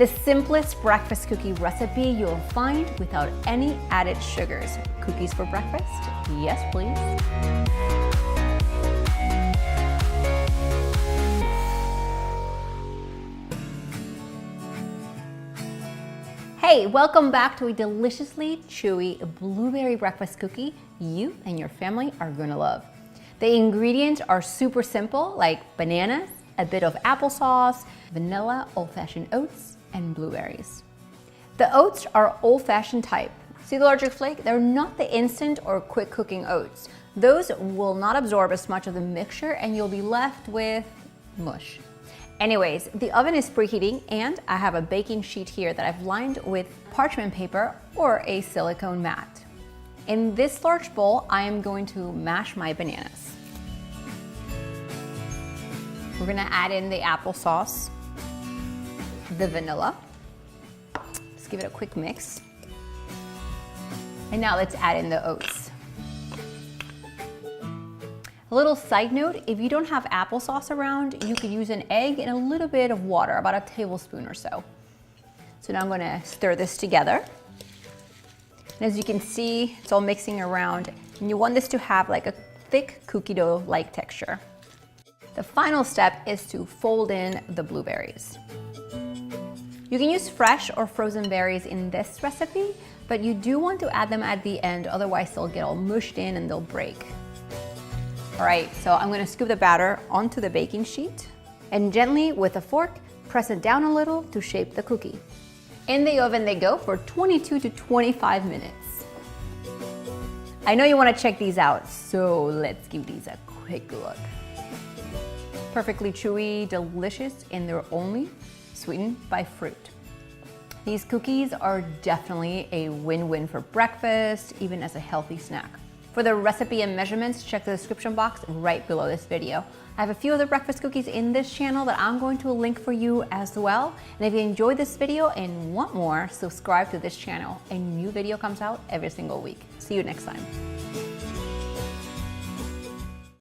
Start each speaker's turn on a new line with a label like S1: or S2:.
S1: The simplest breakfast cookie recipe you'll find without any added sugars. Cookies for breakfast? Yes, please. Hey, welcome back to a deliciously chewy blueberry breakfast cookie you and your family are gonna love. The ingredients are super simple, like bananas, a bit of applesauce, vanilla, old-fashioned oats, and blueberries. The oats are old-fashioned type. See the larger flake? They're not the instant or quick cooking oats. Those will not absorb as much of the mixture and you'll be left with mush. Anyways, the oven is preheating and I have a baking sheet here that I've lined with parchment paper or a silicone mat. In this large bowl, I am going to mash my bananas. We're gonna add in the applesauce, the vanilla. Let's give it a quick mix. And now let's add in the oats. A little side note, if you don't have applesauce around, you could use an egg and a little bit of water, about a tablespoon or so. So now I'm gonna stir this together. And as you can see, it's all mixing around. And you want this to have like a thick cookie dough-like texture. The final step is to fold in the blueberries. You can use fresh or frozen berries in this recipe, but you do want to add them at the end, otherwise they'll get all mushed in and they'll break. All right, so I'm gonna scoop the batter onto the baking sheet and gently with a fork, press it down a little to shape the cookie. In the oven they go for 22 to 25 minutes. I know you wanna check these out, so let's give these a quick look. Perfectly chewy, delicious, and they're only sweetened by fruit. These cookies are definitely a win-win for breakfast, even as a healthy snack. For the recipe and measurements, check the description box right below this video. I have a few other breakfast cookies in this channel that I'm going to link for you as well. And if you enjoyed this video and want more, subscribe to this channel. A new video comes out every single week. See you next time.